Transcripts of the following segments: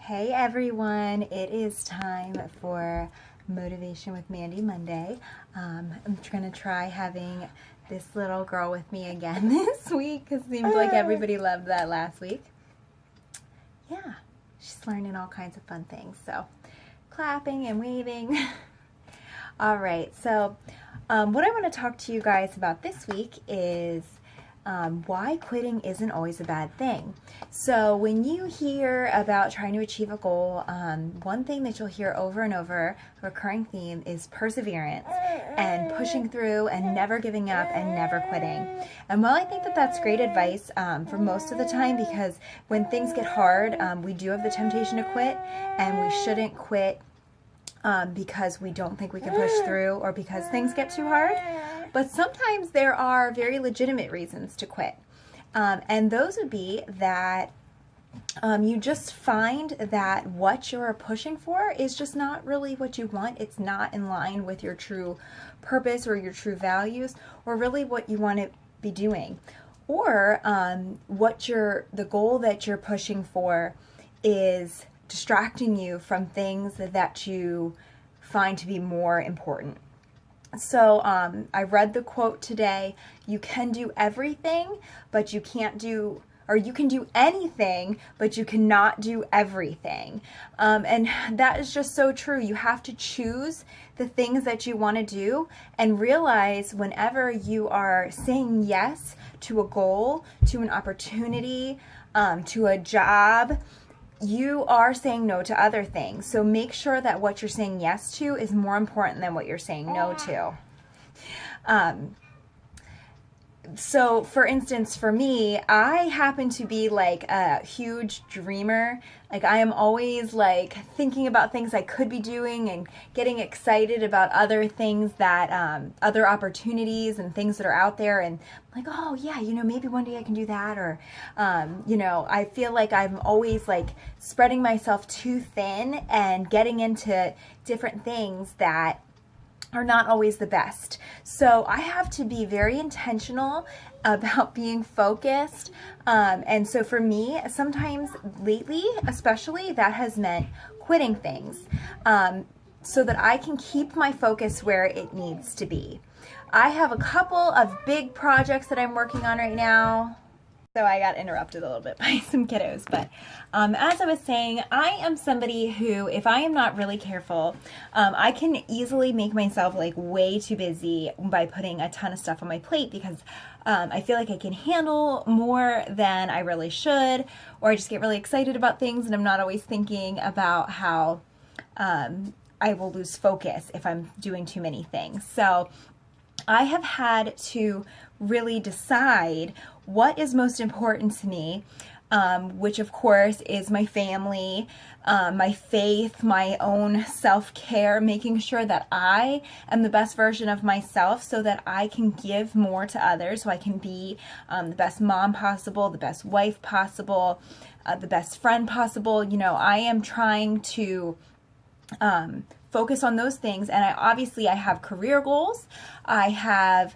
Hey everyone, it is time for Motivation with Mandy Monday. I'm going to try having this little girl with me again this week because it seems like everybody loved that last week. Yeah, she's learning all kinds of fun things, so clapping and waving. All right, so what I want to talk to you guys about this week is why quitting isn't always a bad thing. So when you hear about trying to achieve a goal, one thing that you'll hear over and over, a recurring theme, is perseverance and pushing through and never giving up and never quitting. And while I think that that's great advice for most of the time, because when things get hard, we do have the temptation to quit, and we shouldn't quit because we don't think we can push through or because things get too hard. But sometimes there are very legitimate reasons to quit. And those would be that you just find that what you're pushing for is just not really what you want. It's not in line with your true purpose or your true values or really what you want to be doing. Or the goal that you're pushing for is distracting you from things that you find to be more important. So I read the quote today: you can do everything, but you can't do, or you can do anything, but you cannot do everything. And that is just so true. You have to choose the things that you want to do and realize whenever you are saying yes to a goal, to an opportunity, to a job, you are saying no to other things. So make sure that what you're saying yes to is more important than what you're saying no to. So for instance, for me, I happen to be like a huge dreamer. Like I am always like thinking about things I could be doing and getting excited about other things that, other opportunities and things that are out there, and like, oh yeah, maybe one day I can do that. Or, I feel like I'm always like spreading myself too thin and getting into different things that are not always the best. So I have to be very intentional about being focused. And so for me, sometimes lately, especially, that has meant quitting things so that I can keep my focus where it needs to be. I have a couple of big projects that I'm working on right now. So I got interrupted a little bit by some kiddos, but as I was saying, I am somebody who, if I am not really careful, I can easily make myself like way too busy by putting a ton of stuff on my plate because I feel like I can handle more than I really should, or I just get really excited about things and I'm not always thinking about how I will lose focus if I'm doing too many things. So I have had to really decide what is most important to me, which of course is my family, my faith, my own self-care, making sure that I am the best version of myself so that I can give more to others, so I can be the best mom possible, the best wife possible, the best friend possible. I am trying to focus on those things, and I have career goals. I have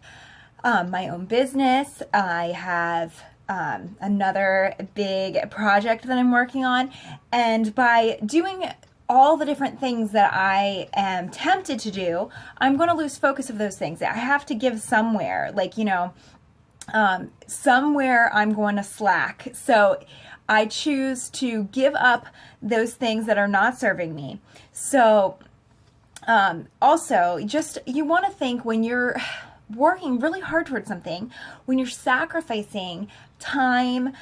my own business. I have another big project that I'm working on, and by doing all the different things that I am tempted to do, I'm going to lose focus of those things. I have to give somewhere, somewhere I'm going to slack. So I choose to give up those things that are not serving me. So also, just you want to think when you're working really hard towards something, when you're sacrificing time,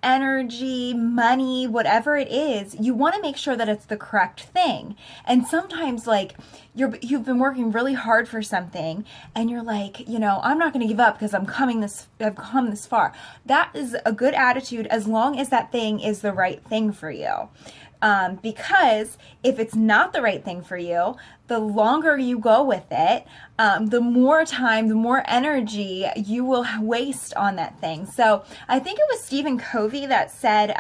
energy, money, whatever it is, you want to make sure that it's the correct thing. And sometimes like you've been working really hard for something and you're like, I'm not going to give up because I've come this far. That is a good attitude as long as that thing is the right thing for you. Because if it's not the right thing for you, the longer you go with it, the more time, the more energy you will waste on that thing. So I think it was Stephen Covey that said,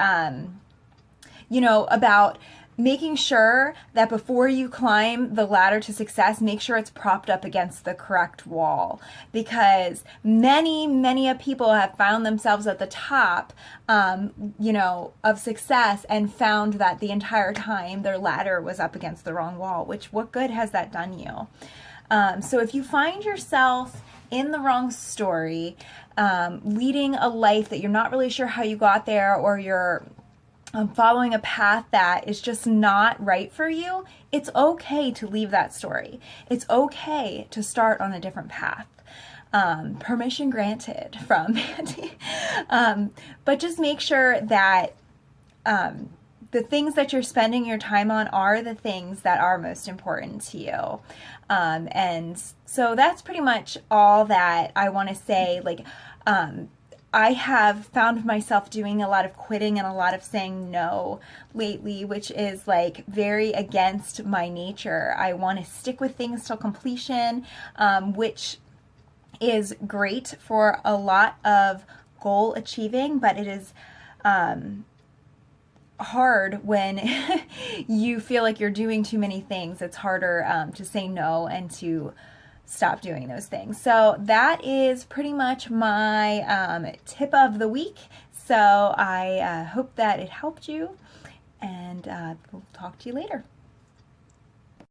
about making sure that before you climb the ladder to success, make sure it's propped up against the correct wall, because many people have found themselves at the top, of success, and found that the entire time their ladder was up against the wrong wall, which what good has that done you? So if you find yourself in the wrong story, leading a life that you're not really sure how you got there, or you're following a path that is just not right for you, it's okay to leave that story. It's okay to start on a different path. Permission granted from Mandy. But just make sure that the things that you're spending your time on are the things that are most important to you. And so that's pretty much all that I want to say. Like, I have found myself doing a lot of quitting and a lot of saying no lately, which is like very against my nature. I want to stick with things till completion, which is great for a lot of goal achieving, but it is hard when you feel like you're doing too many things. It's harder to say no and to stop doing those things. So that is pretty much my tip of the week. So I hope that it helped you, and we'll talk to you later.